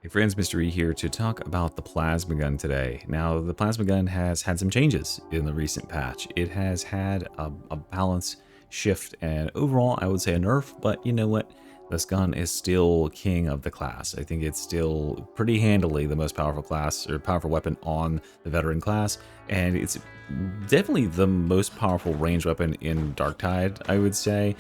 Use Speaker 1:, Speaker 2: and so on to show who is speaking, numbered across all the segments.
Speaker 1: Hey friends, Mystery here to talk about the plasma gun today. Now, the plasma gun has had some changes in the recent patch. It has had a balance shift and overall I would say a nerf, but you know what? This gun is still king of the class. I think it's still pretty handily the most powerful class or powerful weapon on the veteran class, and it's definitely the most powerful range weapon in Darktide, I would say,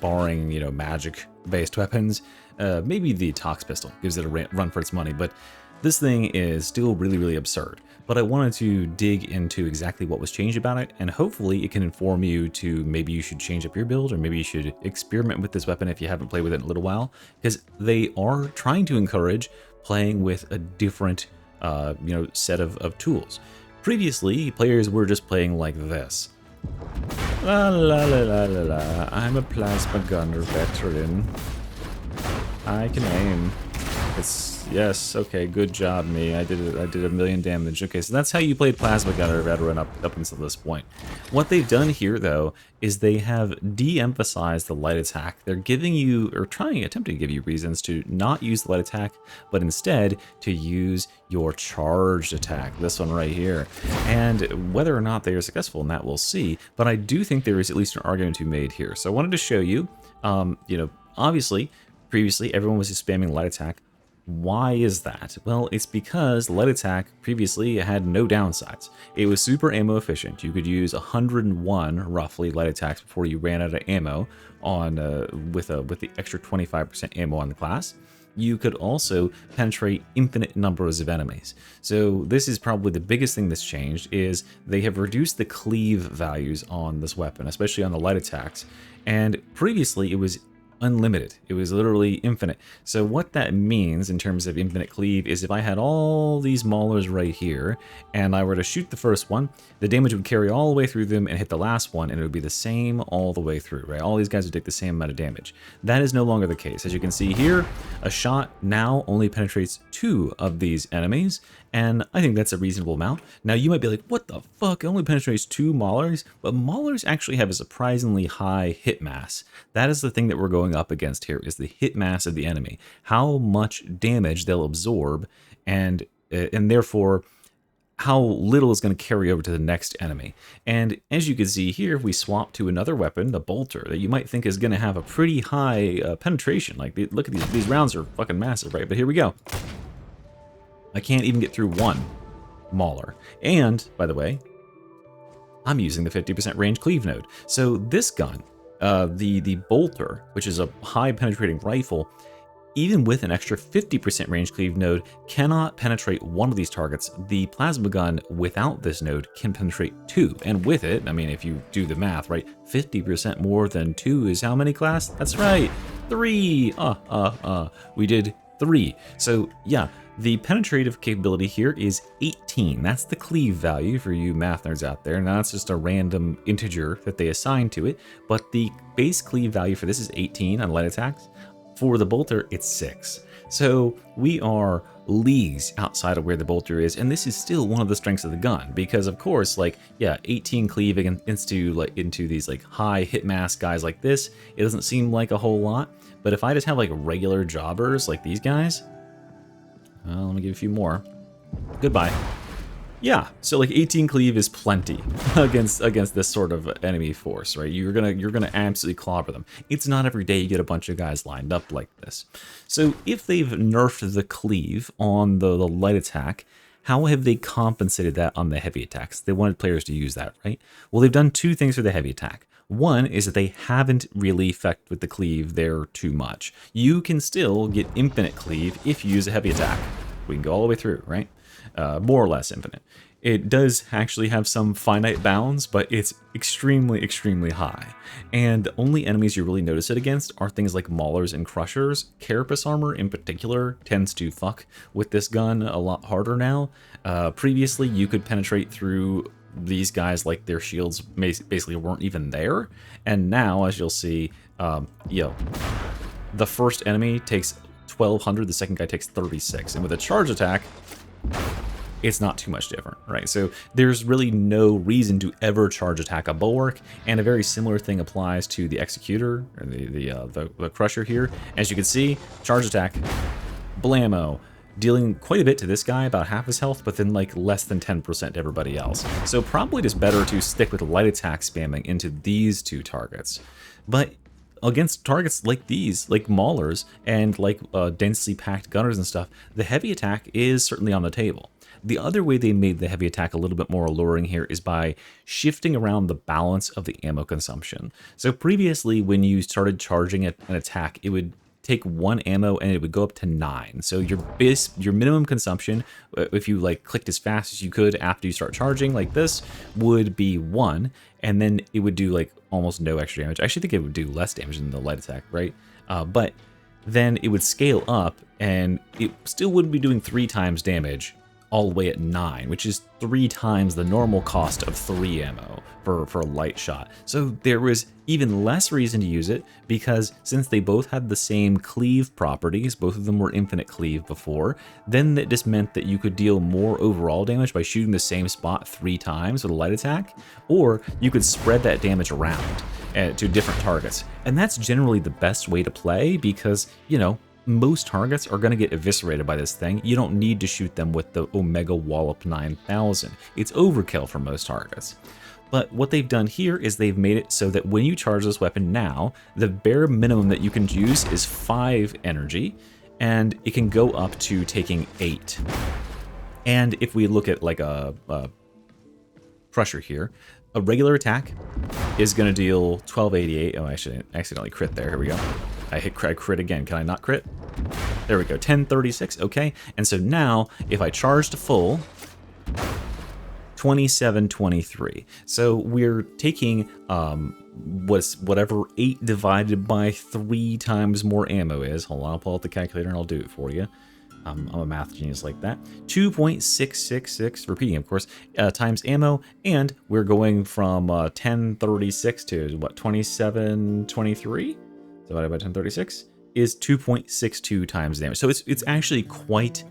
Speaker 1: barring, you know, magic-based weapons. Maybe the Tox pistol gives it a run for its money, but this thing is still really absurd. But I wanted to dig into exactly what was changed about it, and hopefully it can inform you to maybe you should change up your build, or maybe you should experiment with this weapon if you haven't played with it in a little while, because they are trying to encourage playing with a different set of tools. Previously, players were just playing like this. La la la la la la, I'm a plasma gunner veteran. I can aim. Yes, okay, good job, me. I did a million damage. Okay, so that's how you played Plasma Gunner veteran up until this point. What they've done here, though, is they have de-emphasized the light attack. They're giving you, or attempting to give you reasons to not use the light attack, but instead to use your charged attack, this one right here. And whether or not they are successful in that, we'll see. But I do think there is at least an argument to be made here. So I wanted to show you, obviously, previously everyone was just spamming light attack. Why is that? Well, it's because light attack previously had no downsides. It was super ammo efficient. You could use 101 roughly light attacks before you ran out of ammo on with the extra 25% ammo on the class. You could also penetrate infinite numbers of enemies. So this is probably the biggest thing that's changed, is they have reduced the cleave values on this weapon, especially on the light attacks. And previously it was unlimited. It was literally infinite. So what that means in terms of infinite cleave is if I had all these maulers right here and I were to shoot the first one, the damage would carry all the way through them and hit the last one, and it would be the same all the way through, right? All these guys would take the same amount of damage. That is no longer the case. As you can see here, a shot now only penetrates 2 of these enemies, and I think that's a reasonable amount. Now you might be like, what the fuck? It only penetrates 2 maulers? But maulers actually have a surprisingly high hit mass. That is the thing that we're going up against here, is the hit mass of the enemy. How much damage they'll absorb, and therefore how little is going to carry over to the next enemy. And as you can see here, if we swap to another weapon, the bolter, that you might think is going to have a pretty high penetration. Like, look at these rounds are fucking massive, right? But here we go. I can't even get through one mauler. And, by the way, I'm using the 50% range cleave node. So this gun, the bolter, which is a high penetrating rifle, even with an extra 50% range cleave node, cannot penetrate one of these targets. The plasma gun without this node can penetrate 2. And with it, I mean, if you do the math, right, 50% more than 2 is how many, class? That's right, 3. We did 3. So yeah, the penetrative capability here is 18. That's the cleave value for you math nerds out there. Now that's just a random integer that they assign to it, but the base cleave value for this is 18 on light attacks. For the bolter, it's 6. So we are leagues outside of where the bolter is, and this is still one of the strengths of the gun, because of course, like, yeah, 18 cleave into these like high hit mass guys like this, it doesn't seem like a whole lot. But if I just have like regular jobbers like these guys, well, let me give a few more. Goodbye. Yeah, so like 18 cleave is plenty against this sort of enemy force, right? You're gonna absolutely clobber them. It's not every day you get a bunch of guys lined up like this. So if they've nerfed the cleave on the light attack, how have they compensated that on the heavy attacks? They wanted players to use that, right? Well, they've done 2 things for the heavy attack. One is that they haven't really fucked with the cleave there too much. You can still get infinite cleave if you use a heavy attack. We can go all the way through, right? More or less infinite. It does actually have some finite bounds, but it's extremely high. And the only enemies you really notice it against are things like maulers and crushers. Carapace armor in particular tends to fuck with this gun a lot harder now. Previously, you could penetrate through these guys like their shields basically weren't even there. And now, as you'll see, the first enemy takes 1200, the second guy takes 36. And with a charge attack, it's not too much different, right? So there's really no reason to ever charge attack a bulwark, and a very similar thing applies to the executor, or the crusher here. As you can see, charge attack, blammo. dealing quite a bit to this guy, about half his health, but then like less than 10% to everybody else. So probably just better to stick with light attack spamming into these two targets. But against targets like these, like maulers and like densely packed gunners and stuff, the heavy attack is certainly on the table. The other way they made the heavy attack a little bit more alluring here is by shifting around the balance of the ammo consumption. So previously, when you started charging an attack, it would take 1 ammo and it would go up to 9. So your minimum consumption, if you like clicked as fast as you could after you start charging like this, would be 1, and then it would do like almost no extra damage. I actually think it would do less damage than the light attack, right? But then it would scale up and it still wouldn't be doing 3 times damage all the way at 9, which is 3 times the normal cost of 3 ammo for a light shot. So there was even less reason to use it, because since they both had the same cleave properties, both of them were infinite cleave before, then that just meant that you could deal more overall damage by shooting the same spot 3 times with a light attack, or you could spread that damage around to different targets. And that's generally the best way to play, because, you know, most targets are going to get eviscerated by this thing. You don't need to shoot them with the Omega Wallop 9000. It's overkill for most targets. But what they've done here is they've made it so that when you charge this weapon now, the bare minimum that you can use is 5 energy, and it can go up to taking 8. And if we look at like a pressure here, a regular attack is going to deal 1288. Oh, I should accidentally crit there. Here we go. I crit again. Can I not crit? There we go. 1036. Okay. And so now, if I charge to full, 2723. So we're taking whatever 8 divided by 3 times more ammo is. Hold on, I'll pull out the calculator and I'll do it for you. I'm a math genius like that. 2.666, repeating of course, times ammo, and we're going from 1036 to what, 2723 divided by 1036 is 2.62 times damage. So it's actually quite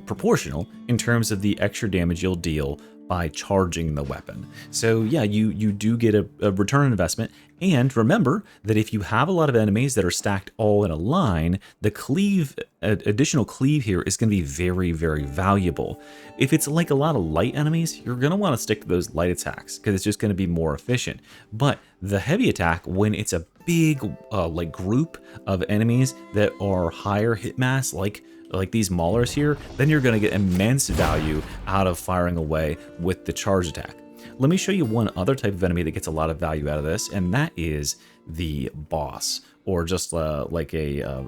Speaker 1: proportional in terms of the extra damage you'll deal by charging the weapon. So yeah, you do get a return on investment. And remember that if you have a lot of enemies that are stacked all in a line, the cleave, additional cleave here is going to be very, very valuable. If it's like a lot of light enemies, you're going to want to stick to those light attacks because it's just going to be more efficient. But the heavy attack, when it's a big like group of enemies that are higher hit mass, like these maulers here, then you're going to get immense value out of firing away with the charge attack. Let me show you one other type of enemy that gets a lot of value out of this, and that is the boss, or just like a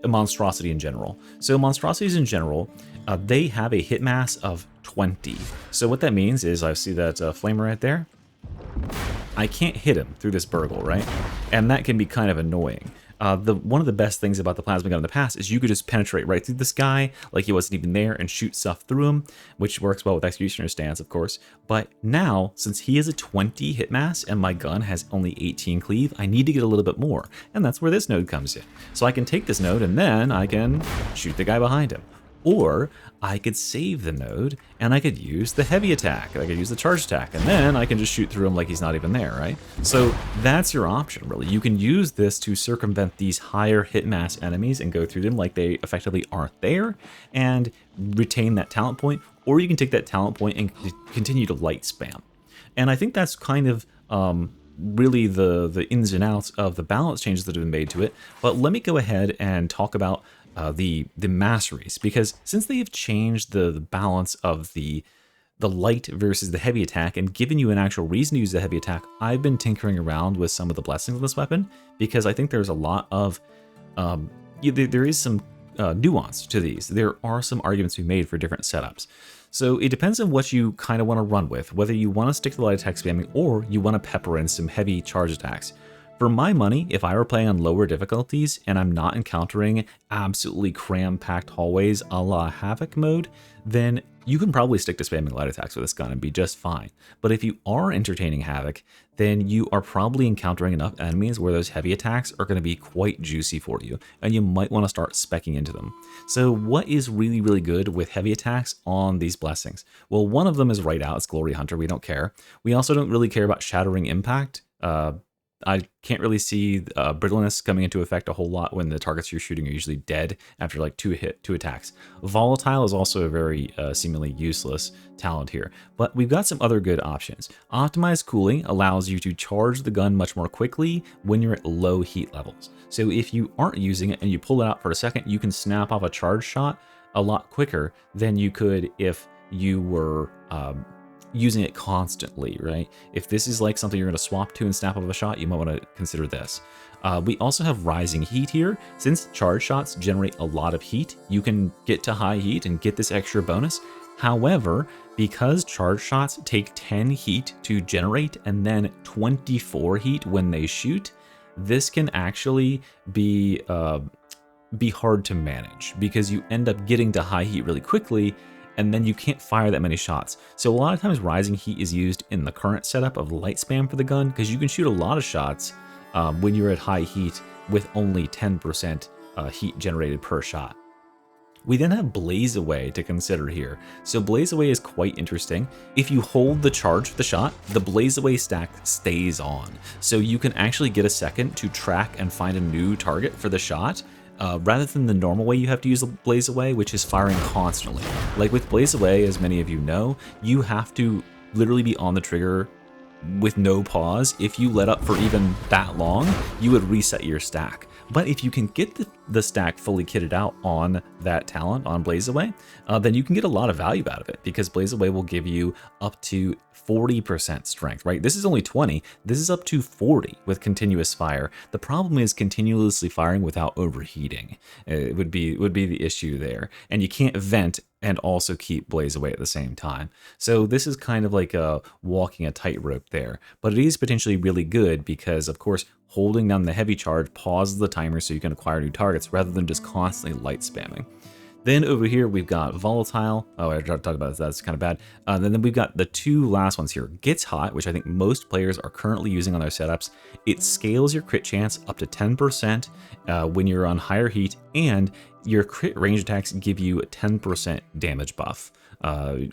Speaker 1: monstrosity in general. So monstrosities in general, they have a hit mass of 20. So what that means is, I see that flamer right there, I can't hit him through this burgle, right? And that can be kind of annoying. One of the best things about the plasma gun in the past is you could just penetrate right through this guy like he wasn't even there and shoot stuff through him, which works well with Executioner's stance, of course. But now, since he has a 20 hit mass and my gun has only 18 cleave, I need to get a little bit more, and that's where this node comes in. So I can take this node and then I can shoot the guy behind him. Or I could save the node and I could use the heavy attack. I could use the charge attack, and then I can just shoot through him like he's not even there, right? So that's your option, really. You can use this to circumvent these higher hit mass enemies and go through them like they effectively aren't there and retain that talent point, or you can take that talent point and continue to light spam. And I think that's kind of really the ins and outs of the balance changes that have been made to it. But let me go ahead and talk about the masteries, because since they have changed the balance of the light versus the heavy attack and given you an actual reason to use the heavy attack, I've been tinkering around with some of the blessings of this weapon, because I think there's a lot of there is some nuance to these. There are some arguments to be made for different setups. So it depends on what you kind of want to run with, whether you want to stick to the light attack spamming or you want to pepper in some heavy charge attacks. For my money, if I were playing on lower difficulties and I'm not encountering absolutely cram-packed hallways a la Havoc mode, then you can probably stick to spamming light attacks with this gun and be just fine. But if you are entertaining Havoc, then you are probably encountering enough enemies where those heavy attacks are going to be quite juicy for you, and you might want to start speccing into them. So what is really, really good with heavy attacks on these blessings? Well, one of them is right out, it's Glory Hunter, we don't care. We also don't really care about Shattering Impact. I can't really see brittleness coming into effect a whole lot when the targets you're shooting are usually dead after like two attacks. Volatile is also a very seemingly useless talent here, but we've got some other good options. Optimized cooling allows you to charge the gun much more quickly when you're at low heat levels. So if you aren't using it and you pull it out for a second, you can snap off a charge shot a lot quicker than you could if you were using it constantly, right? If this is like something you're going to swap to and snap off a shot, you might want to consider this. We also have rising heat here. Since charge shots generate a lot of heat, you can get to high heat and get this extra bonus. However, because charge shots take 10 heat to generate and then 24 heat when they shoot, this can actually be hard to manage because you end up getting to high heat really quickly and then you can't fire that many shots. So a lot of times rising heat is used in the current setup of light spam for the gun because you can shoot a lot of shots when you're at high heat with only 10% heat generated per shot. We then have Blaze Away to consider here. So Blaze Away is quite interesting. If you hold the charge for the shot, the Blaze Away stack stays on. So you can actually get a second to track and find a new target for the shot, rather than the normal way you have to use Blaze Away, which is firing constantly. Like with Blaze Away, as many of you know, you have to literally be on the trigger with no pause. If you let up for even that long, you would reset your stack. But if you can get the stack fully kitted out on that talent, on Blaze Away, then you can get a lot of value out of it because Blaze Away will give you up to 40% strength, right? This is only 20. This is up to 40 with continuous fire. The problem is continuously firing without overheating. It would be the issue there. And you can't vent and also keep Blaze Away at the same time. So this is kind of like walking a tightrope there. But it is potentially really good because, of course, holding down the heavy charge pauses the timer so you can acquire new targets rather than just constantly light spamming. Then over here, we've got Volatile. Oh, I talked about this. That's kind of bad. And then we've got the two last ones here. Gets Hot, which I think most players are currently using on their setups. It scales your crit chance up to 10% when you're on higher heat, and your crit range attacks give you a 10% damage buff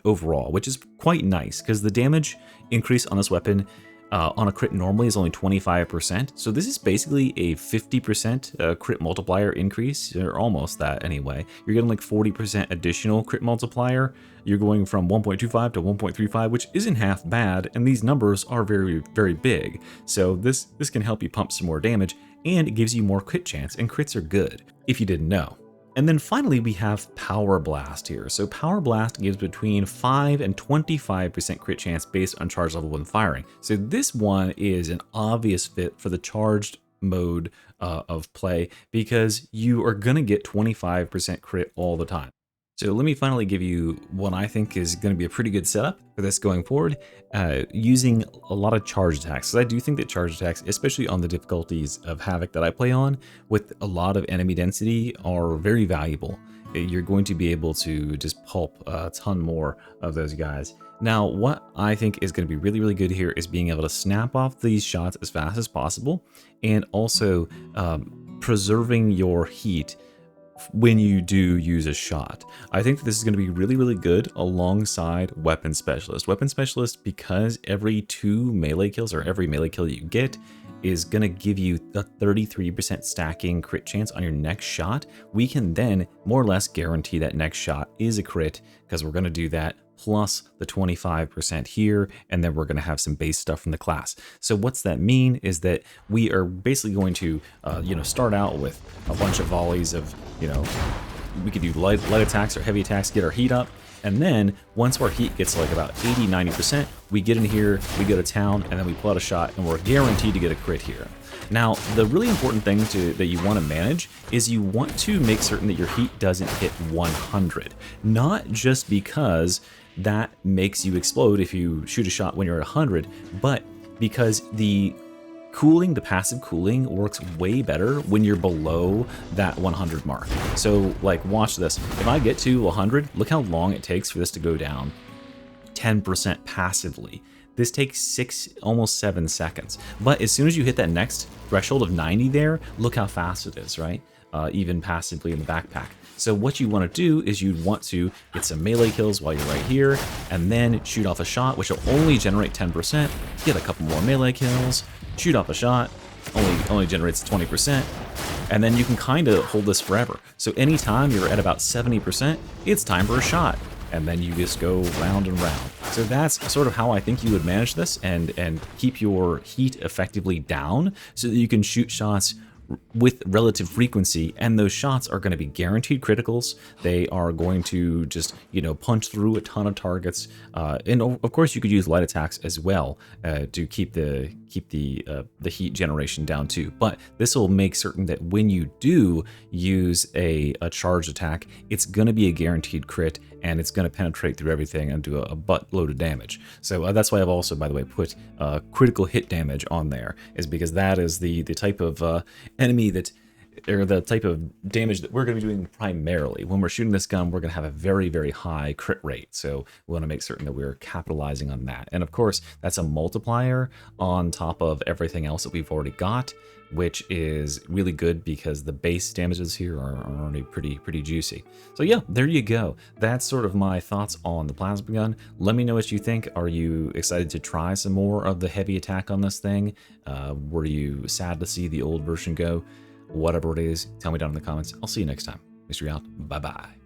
Speaker 1: overall, which is quite nice because the damage increase on this weapon on a crit normally is only 25%. So this is basically a 50% crit multiplier increase, or almost that anyway. You're getting like 40% additional crit multiplier. You're going from 1.25 to 1.35, which isn't half bad, and these numbers are very, very big. So this can help you pump some more damage, and it gives you more crit chance, and crits are good, if you didn't know. And then finally, we have Power Blast here. So Power Blast gives between 5 and 25% crit chance based on charge level when firing. So this one is an obvious fit for the charged mode of play because you are going to get 25% crit all the time. So let me finally give you what I think is going to be a pretty good setup for this going forward, using a lot of charge attacks. So I do think that charge attacks, especially on the difficulties of Havoc that I play on, with a lot of enemy density, are very valuable. You're going to be able to just pulp a ton more of those guys. Now, what I think is going to be really, really good here is being able to snap off these shots as fast as possible, and also preserving your heat when you do use a shot. I think that this is going to be really, really good alongside Weapon Specialist. Weapon Specialist, because every 2 melee kills, or every melee kill you get, is going to give you a 33% stacking crit chance on your next shot. We can then more or less guarantee that next shot is a crit because we're going to do that plus the 25% here, and then we're going to have some base stuff from the class. So what's that mean is that we are basically going to, start out with a bunch of volleys of, we could do light attacks or heavy attacks, get our heat up, and then once our heat gets like about 80-90%, we get in here, we go to town, and then we pull out a shot, and we're guaranteed to get a crit here. Now, the really important thing that you want to manage is you want to make certain that your heat doesn't hit 100, not just because that makes you explode if you shoot a shot when you're at 100, but because the passive cooling works way better when you're below that 100 mark. So like, watch this. If I get to 100, look how long it takes for this to go down 10% passively. This takes almost 7 seconds. But as soon as you hit that next threshold of 90 there, look how fast it is, right? Even passively in the backpack. So what you want to do is you want to get some melee kills while you're right here, and then shoot off a shot, which will only generate 10%, get a couple more melee kills, shoot off a shot, only generates 20%, and then you can kind of hold this forever. So anytime you're at about 70%, it's time for a shot, and then you just go round and round. So that's sort of how I think you would manage this and keep your heat effectively down so that you can shoot shots with relative frequency, and those shots are going to be guaranteed criticals. They are going to just, you know, punch through a ton of targets, and of course you could use light attacks as well to keep the heat generation down too. But this will make certain that when you do use a charged attack, it's going to be a guaranteed crit, and it's going to penetrate through everything and do a buttload of damage. So that's why I've also, by the way, put critical hit damage on there, is because that is the type of enemy that, or the type of damage that we're going to be doing primarily. When we're shooting this gun, we're going to have a very, very high crit rate. So we want to make certain that we're capitalizing on that. And of course, that's a multiplier on top of everything else that we've already got, which is really good because the base damages here are already pretty juicy. So yeah, there you go. That's sort of my thoughts on the plasma gun. Let me know what you think. Are you excited to try some more of the heavy attack on this thing? Were you sad to see the old version go? Whatever it is, tell me down in the comments. I'll see you next time. Mystery out. Bye-bye.